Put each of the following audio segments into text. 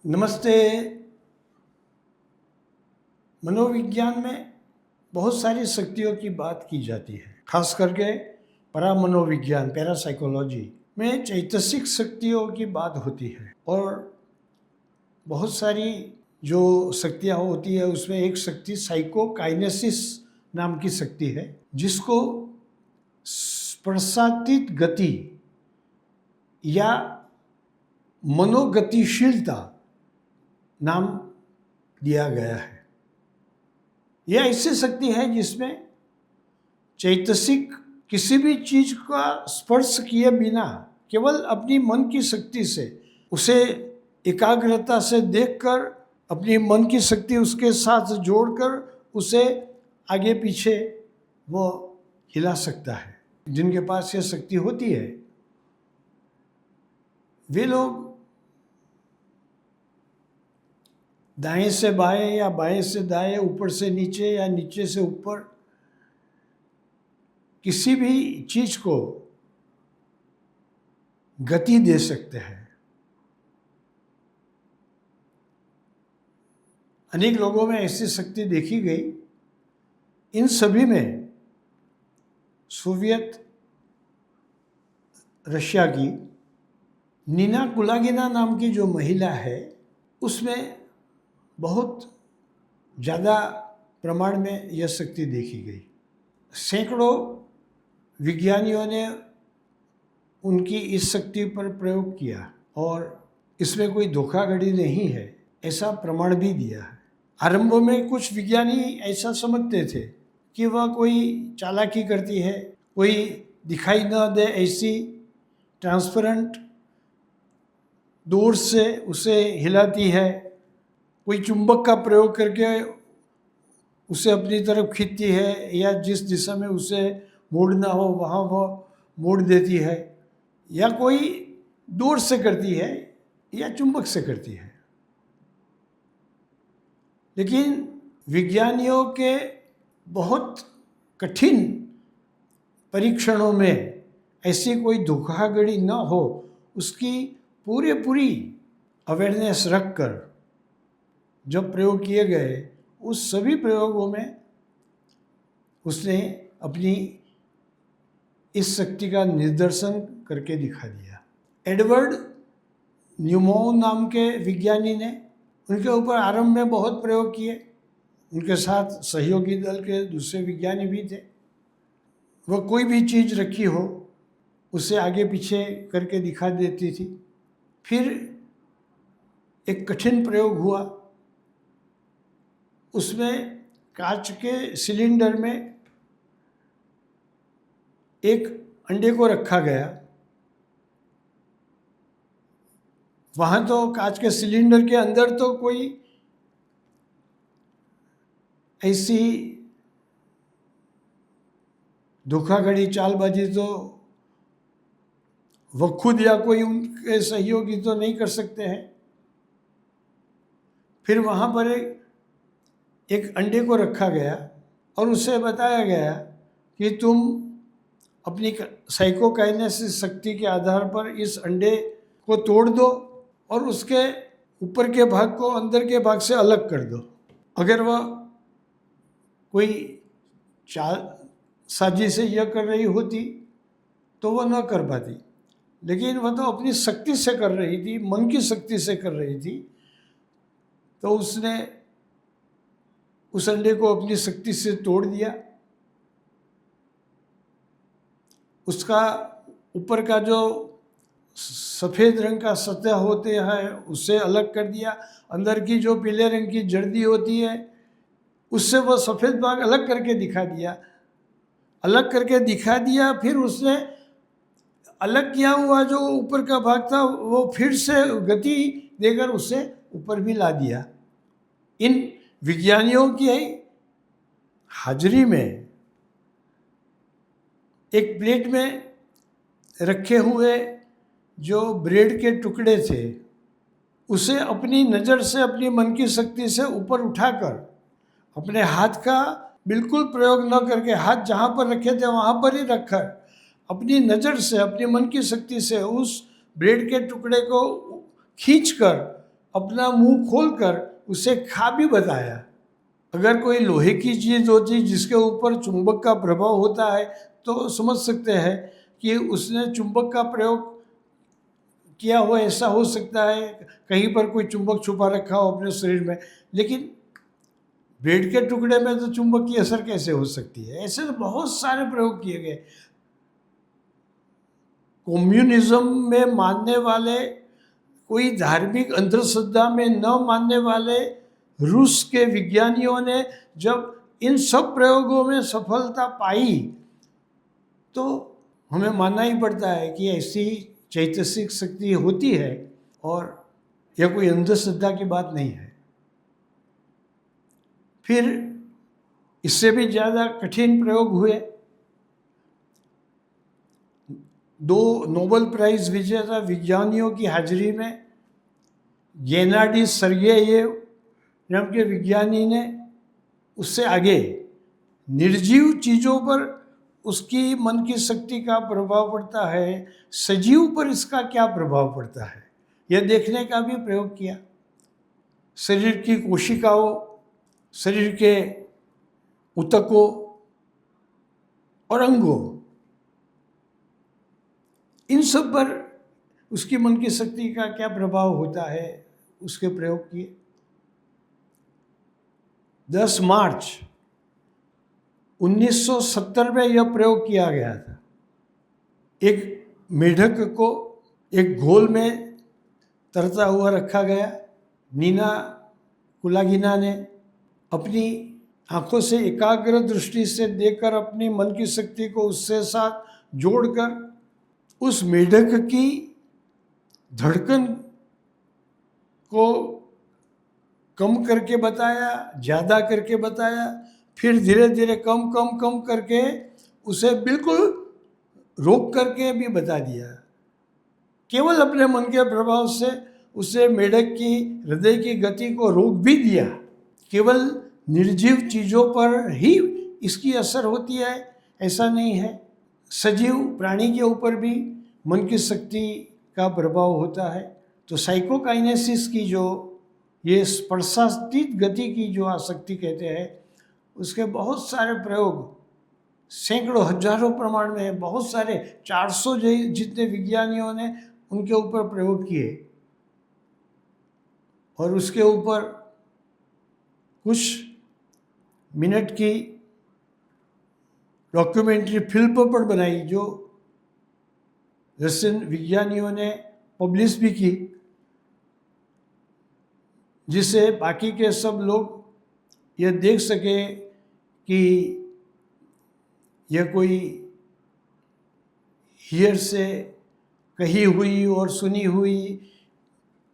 नमस्ते। मनोविज्ञान में बहुत सारी शक्तियों की बात की जाती है, खास करके परामनोविज्ञान पैरासाइकोलॉजी में चैतसिक शक्तियों की बात होती है। और बहुत सारी जो शक्तियाँ होती है उसमें एक शक्ति साइकोकाइनेसिस नाम की शक्ति है, जिसको स्पर्शातीत गति या मनोगतिशीलता नाम दिया गया है। यह ऐसी शक्ति है जिसमें चैतसिक किसी भी चीज का स्पर्श किए बिना केवल अपनी मन की शक्ति से उसे एकाग्रता से देखकर अपनी मन की शक्ति उसके साथ जोड़कर उसे आगे पीछे वो हिला सकता है। जिनके पास यह शक्ति होती है वे लोग दाएं से बाएं या बाएं से दाएं, ऊपर से नीचे या नीचे से ऊपर किसी भी चीज को गति दे सकते हैं। अनेक लोगों में ऐसी शक्ति देखी गई। इन सभी में सोवियत रशिया की नीना कुलागिना नाम की जो महिला है उसमें बहुत ज़्यादा प्रमाण में यह शक्ति देखी गई। सैकड़ों विज्ञानियों ने उनकी इस शक्ति पर प्रयोग किया और इसमें कोई धोखाधड़ी नहीं है ऐसा प्रमाण भी दिया है। आरंभ में कुछ विज्ञानी ऐसा समझते थे कि वह कोई चालाकी करती है, कोई दिखाई न दे ऐसी ट्रांसपेरेंट दूर से उसे हिलाती है, कोई चुंबक का प्रयोग करके उसे अपनी तरफ खींचती है या जिस दिशा में उसे मोड़ना हो वहाँ वह मोड़ देती है, या कोई दूर से करती है या चुंबक से करती है। लेकिन विज्ञानियों के बहुत कठिन परीक्षणों में ऐसी कोई धोखाधड़ी न हो उसकी पूरी अवेयरनेस रखकर जो प्रयोग किए गए उस सभी प्रयोगों में उसने अपनी इस शक्ति का निदर्शन करके दिखा दिया। एडवर्ड न्यूमो नाम के विज्ञानी ने उनके ऊपर आरंभ में बहुत प्रयोग किए। उनके साथ सहयोगी दल के दूसरे विज्ञानी भी थे। वह कोई भी चीज़ रखी हो उसे आगे पीछे करके दिखा देती थी। फिर एक कठिन प्रयोग हुआ। उसमें कांच के सिलेंडर में एक अंडे को रखा गया। वहाँ तो कांच के सिलेंडर के अंदर तो कोई ऐसी धोखाधड़ी चालबाजी तो वह खुद या कोई उनके सहयोगी तो नहीं कर सकते हैं। फिर वहाँ पर एक अंडे को रखा गया और उसे बताया गया कि तुम अपनी साइकोकाइनेसिस शक्ति के आधार पर इस अंडे को तोड़ दो और उसके ऊपर के भाग को अंदर के भाग से अलग कर दो। अगर वह कोई साजिश से यह कर रही होती तो वह न कर पाती, लेकिन वह तो अपनी शक्ति से कर रही थी, मन की शक्ति से कर रही थी। तो उसने उस अंडे को अपनी शक्ति से तोड़ दिया। उसका ऊपर का जो सफ़ेद रंग का सतह होते हैं उससे अलग कर दिया। अंदर की जो पीले रंग की जर्दी होती है उससे वह सफ़ेद भाग अलग करके दिखा दिया। अलग करके दिखा दिया। फिर उसने अलग किया हुआ जो ऊपर का भाग था वो फिर से गति देकर उसे ऊपर भी ला दिया। इन विज्ञानियों की हाजिरी में एक प्लेट में रखे हुए जो ब्रेड के टुकड़े थे उसे अपनी नज़र से, अपनी मन की शक्ति से ऊपर उठाकर अपने हाथ का बिल्कुल प्रयोग न करके, हाथ जहाँ पर रखे थे वहाँ पर ही रखकर अपनी नज़र से, अपनी मन की शक्ति से उस ब्रेड के टुकड़े को खींचकर अपना मुंह खोलकर उसे खा भी बताया। अगर कोई लोहे की चीज़ होती जिसके ऊपर चुंबक का प्रभाव होता है तो समझ सकते हैं कि उसने चुंबक का प्रयोग किया हुआ, ऐसा हो सकता है कहीं पर कोई चुंबक छुपा रखा हो अपने शरीर में। लेकिन ब्रेड के टुकड़े में तो चुंबक की असर कैसे हो सकती है? ऐसे तो बहुत सारे प्रयोग किए गए। कम्युनिज्म में मानने वाले, कोई धार्मिक अंधश्रद्धा में न मानने वाले रूस के विज्ञानियों ने जब इन सब प्रयोगों में सफलता पाई तो हमें मानना ही पड़ता है कि ऐसी चैतसिक शक्ति होती है और यह कोई अंधश्रद्धा की बात नहीं है। फिर इससे भी ज़्यादा कठिन प्रयोग हुए। 2 नोबेल प्राइज विजेता विज्ञानियों की हाजिरी में गेनाडी सर्गेयेव नाम के विज्ञानी ने उससे आगे निर्जीव चीज़ों पर उसकी मन की शक्ति का प्रभाव पड़ता है, सजीव पर इसका क्या प्रभाव पड़ता है, यह देखने का भी प्रयोग किया। शरीर की कोशिकाओं, शरीर के ऊतकों और अंगों, इन सब पर उसकी मन की शक्ति का क्या प्रभाव होता है, उसके प्रयोग किए। 10 मार्च 1970 में यह प्रयोग किया गया था। एक मेढक को एक घोल में तरता हुआ रखा गया। नीना कुलागिना ने अपनी आंखों से एकाग्र दृष्टि से देखकर अपनी मन की शक्ति को उससे साथ जोड़कर उस मेढक की धड़कन को कम करके बताया, ज़्यादा करके बताया, फिर धीरे धीरे कम कम कम करके उसे बिल्कुल रोक करके भी बता दिया। केवल अपने मन के प्रभाव से उसे मेढक की हृदय की गति को रोक भी दिया। केवल निर्जीव चीज़ों पर ही इसकी असर होती है ऐसा नहीं है, सजीव प्राणी के ऊपर भी मन की शक्ति का प्रभाव होता है। तो साइकोकाइनेसिस की जो ये स्पर्शातीत गति की जो आसक्ति कहते हैं, उसके बहुत सारे प्रयोग सैकड़ों हजारों प्रमाण में है। बहुत सारे 400 जितने विज्ञानियों ने उनके ऊपर प्रयोग किए और उसके ऊपर कुछ मिनट की डॉक्यूमेंट्री फिल्म पर बनाई जो रशियन विज्ञानियों ने पब्लिश भी की, जिससे बाकी के सब लोग यह देख सके कि यह कोई हियर से कही हुई और सुनी हुई,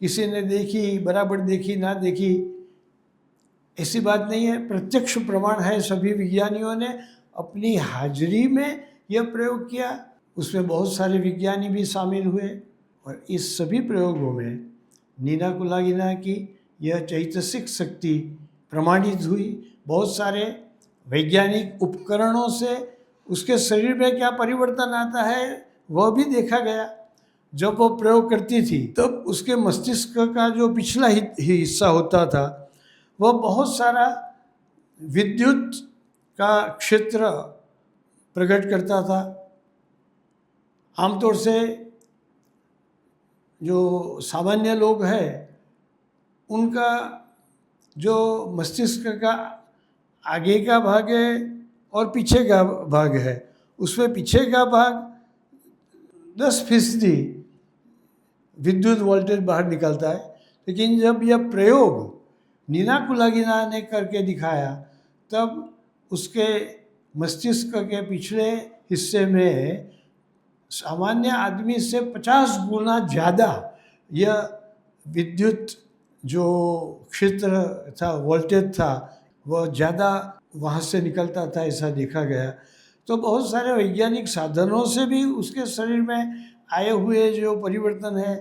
किसी ने देखी बराबर देखी ना देखी, ऐसी बात नहीं है। प्रत्यक्ष प्रमाण है। सभी विज्ञानियों ने अपनी हाजिरी में यह प्रयोग किया। उसमें बहुत सारे विज्ञानी भी शामिल हुए और इस सभी प्रयोगों में नीना कुलागिना की यह चैतसिक शक्ति प्रमाणित हुई। बहुत सारे वैज्ञानिक उपकरणों से उसके शरीर में क्या परिवर्तन आता है वह भी देखा गया। जब वो प्रयोग करती थी तब उसके मस्तिष्क का जो पिछला हिस्सा होता था वह बहुत सारा विद्युत का क्षेत्र प्रकट करता था। आमतौर से जो सामान्य लोग हैं उनका जो मस्तिष्क का आगे का भाग है और पीछे का भाग है, उसमें पीछे का भाग 10% विद्युत वोल्टेज बाहर निकलता है। लेकिन जब यह प्रयोग नीना कुलागिना ने करके दिखाया तब उसके मस्तिष्क के पिछले हिस्से में सामान्य आदमी से 50 गुना ज़्यादा यह विद्युत जो क्षेत्र था, वोल्टेज था, वह ज़्यादा वहाँ से निकलता था, ऐसा देखा गया। तो बहुत सारे वैज्ञानिक साधनों से भी उसके शरीर में आए हुए जो परिवर्तन है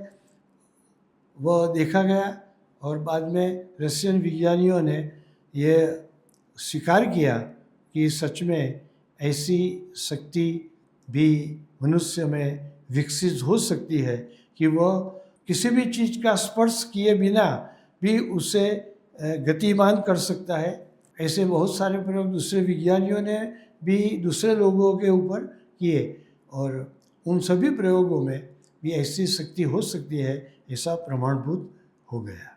वह देखा गया और बाद में रशियन विज्ञानियों ने यह स्वीकार किया कि सच में ऐसी शक्ति भी मनुष्य में विकसित हो सकती है कि वह किसी भी चीज़ का स्पर्श किए बिना भी उससे गतिमान कर सकता है। ऐसे बहुत सारे प्रयोग दूसरे विज्ञानियों ने भी दूसरे लोगों के ऊपर किए और उन सभी प्रयोगों में भी ऐसी शक्ति हो सकती है, ऐसा प्रमाणभूत हो गया।